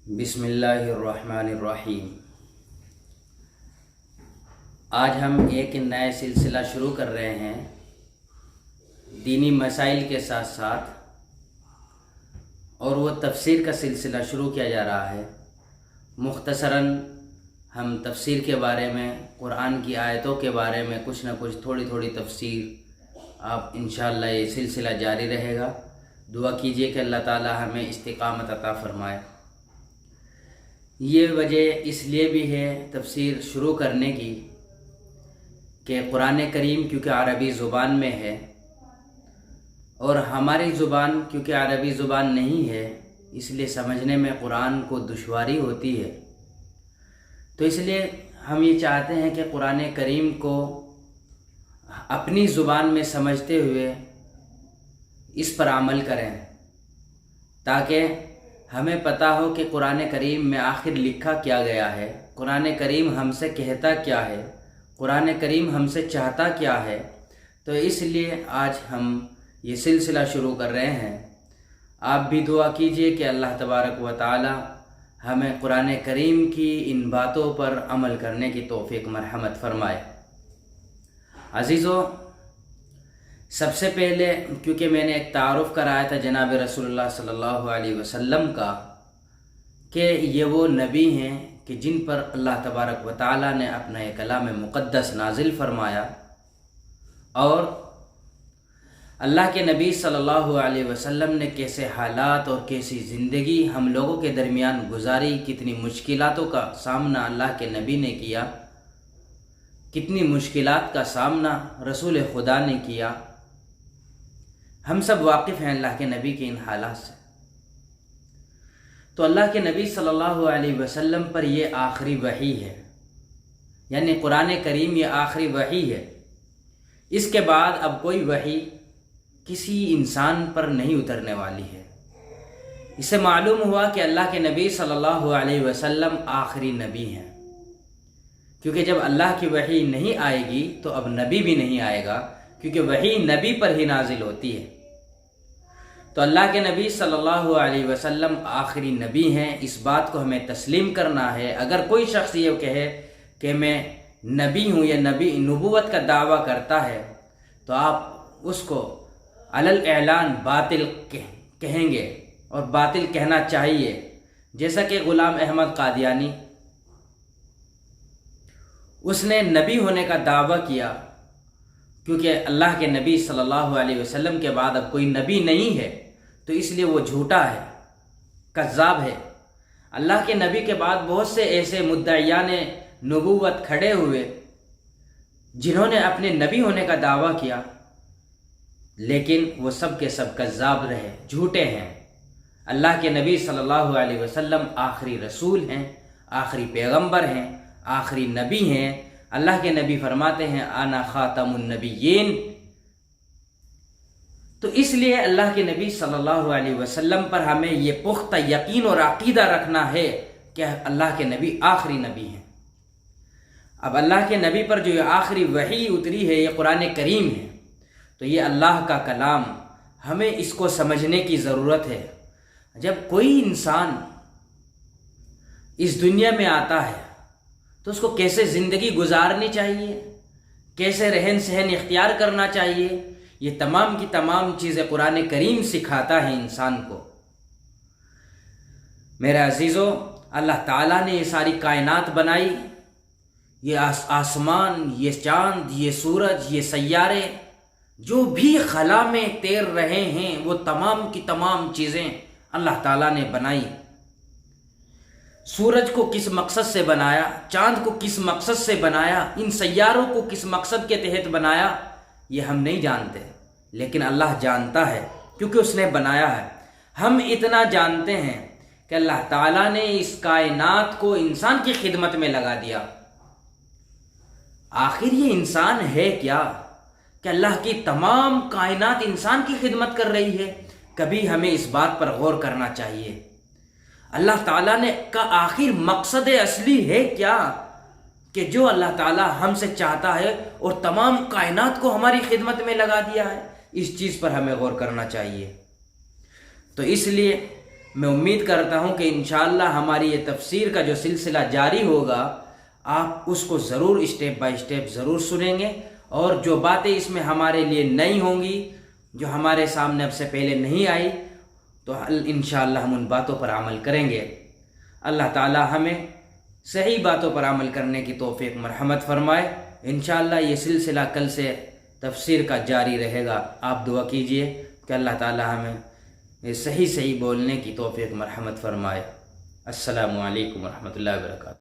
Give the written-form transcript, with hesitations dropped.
बिस्मिल्लाहिर्रहमानिर्रहीम। आज हम एक नया सिलसिला शुरू कर रहे हैं दीनी मसाइल के साथ साथ, और वो तफसीर का सिलसिला शुरू किया जा रहा है। मुख्तसरन हम तफसीर के बारे में, कुरान की आयतों के बारे में कुछ ना कुछ थोड़ी थोड़ी तफसीर आप इंशाअल्लाह ये सिलसिला जारी रहेगा। दुआ कीजिए कि अल्लाह ताला हमें इस्तिकामत अता फरमाए। ये वजह इसलिए भी है तफसीर शुरू करने की कि कुरान करीम क्योंकि अरबी ज़ुबान में है और हमारी ज़ुबान क्योंकि अरबी ज़ुबान नहीं है, इसलिए समझने में कुरान को दुश्वारी होती है। तो इसलिए हम ये चाहते हैं कि कुरान करीम को अपनी ज़ुबान में समझते हुए इस पर अमल करें, ताकि हमें पता हो कि कुरान करीम में आखिर लिखा क्या गया है, कुरान करीम हमसे कहता क्या है, कुरान करीम हमसे चाहता क्या है। तो इसलिए आज हम ये सिलसिला शुरू कर रहे हैं। आप भी दुआ कीजिए कि अल्लाह तबारक व तआला हमें कुरान करीम की इन बातों पर अमल करने की तौफीक मरहमत फरमाए। अज़ीज़ों, सबसे पहले क्योंकि मैंने एक तारुफ़ कराया था जनाब रसूलुल्लाह सल्लल्लाहु अलैहि वसल्लम का कि ये वो नबी हैं कि जिन पर अल्लाह तबारक व तआला ने अपना एक कलाम मुक़द्दस नाजिल फरमाया, और अल्लाह के नबी सल्लल्लाहु अलैहि वसल्लम ने कैसे हालात और कैसी ज़िंदगी हम लोगों के दरमियान गुजारी, कितनी मुश्किलातों का सामना अल्लाह के नबी ने किया, कितनी मुश्किलात का सामना रसूल खुदा ने किया। हम सब वाकिफ़ हैं अल्लाह के नबी के इन हालात से। तो अल्लाह के नबी सल्लल्लाहु अलैहि वसल्लम पर ये आखिरी वही है, यानी कुरान करीम ये आखिरी वही है। इसके बाद अब कोई वही किसी इंसान पर नहीं उतरने वाली है। इससे मालूम हुआ कि अल्लाह के नबी सल्लल्लाहु अलैहि वसल्लम आखिरी नबी हैं, क्योंकि जब अल्लाह की वही नहीं आएगी तो अब नबी भी नहीं आएगा, क्योंकि वही नबी पर ही नाजिल होती है। तो अल्लाह के नबी सल्लल्लाहु अलैहि वसल्लम आखिरी नबी हैं, इस बात को हमें तस्लीम करना है। अगर कोई शख्स ये कहे कि मैं नबी हूँ या नबी नबूवत का दावा करता है, तो आप उसको अलल ऐलान बातिल कहेंगे, और बातिल कहना चाहिए। जैसा कि ग़ुलाम अहमद कादियानी, उसने नबी होने का दावा किया, क्योंकि अल्लाह के नबी सल्लल्लाहु अलैहि वसल्लम के बाद अब कोई नबी नहीं है, तो इसलिए वो झूठा है, कज़्ज़ाब है। अल्लाह के नबी के बाद बहुत से ऐसे मुद्दईयान नबूवत खड़े हुए जिन्होंने अपने नबी होने का दावा किया, लेकिन वो सब के सब कज़्ज़ाब रहे, झूठे हैं। अल्लाह के नबी सल्लल्लाहु अलैहि वसल्लम आखिरी रसूल हैं, आखिरी पैगंबर हैं, आखिरी नबी हैं। अल्लाह के नबी फरमाते हैं आना खातमुन नबिय्यीन। तो इसलिए अल्लाह के नबी सल्लल्लाहु अलैहि वसल्लम पर हमें ये पुख्ता यकीन और अकीदा रखना है कि अल्लाह के नबी आखिरी नबी हैं। अब अल्लाह के नबी पर जो आखिरी वही उतरी है ये कुरान करीम है, तो ये अल्लाह का कलाम, हमें इसको समझने की ज़रूरत है। जब कोई इंसान इस दुनिया में आता है तो उसको कैसे ज़िंदगी गुजारनी चाहिए, कैसे रहन सहन इख्तियार करना चाहिए, ये तमाम की तमाम चीज़ें कुरान करीम सिखाता है इंसान को। मेरे अजीज़ों, अल्लाह ताला ने ये सारी कायनात बनाई, ये आसमान, ये चाँद, ये सूरज, ये सैयारे, जो भी खला में तैर रहे हैं, वो तमाम की तमाम चीज़ें अल्लाह ताला ने बनाई। सूरज को किस मकसद से बनाया, चाँद को किस मकसद से बनाया, इन सैयारों को किस मकसद के तहत बनाया, ये हम नहीं जानते, लेकिन अल्लाह जानता है, क्योंकि उसने बनाया है। हम इतना जानते हैं कि अल्लाह ताला ने इस कायनात को इंसान की खिदमत में लगा दिया। आखिर ये इंसान है क्या कि अल्लाह की तमाम कायनात इंसान की खिदमत कर रही है? कभी हमें इस बात पर गौर करना चाहिए। अल्लाह ताला ने का आखिर मकसद असली है क्या कि जो अल्लाह ताला हमसे चाहता है और तमाम कायनात को हमारी खिदमत में लगा दिया है? इस चीज़ पर हमें गौर करना चाहिए। तो इसलिए میں امید کرتا ہوں کہ انشاءاللہ ہماری یہ تفسیر کا جو سلسلہ جاری ہوگا آپ اس کو ضرور اسٹیپ بائی اسٹیپ ضرور سنیں گے، اور جو باتیں اس میں ہمارے لیے نئی ہوں گی، جو ہمارے سامنے اب سے پہلے نہیں آئی، تو انشاءاللہ ہم ان باتوں پر عمل کریں گے۔ اللہ تعالی ہمیں صحیح باتوں پر عمل کرنے کی توفیق مرحمت فرمائے۔ انشاءاللہ یہ سلسلہ کل سے تفسیر کا جاری رہے گا۔ آپ دعا کیجئے کہ اللہ تعالی ہمیں یہ صحیح بولنے کی توفیق مرحمت فرمائے۔ السلام علیکم ورحمۃ اللہ وبرکاتہ۔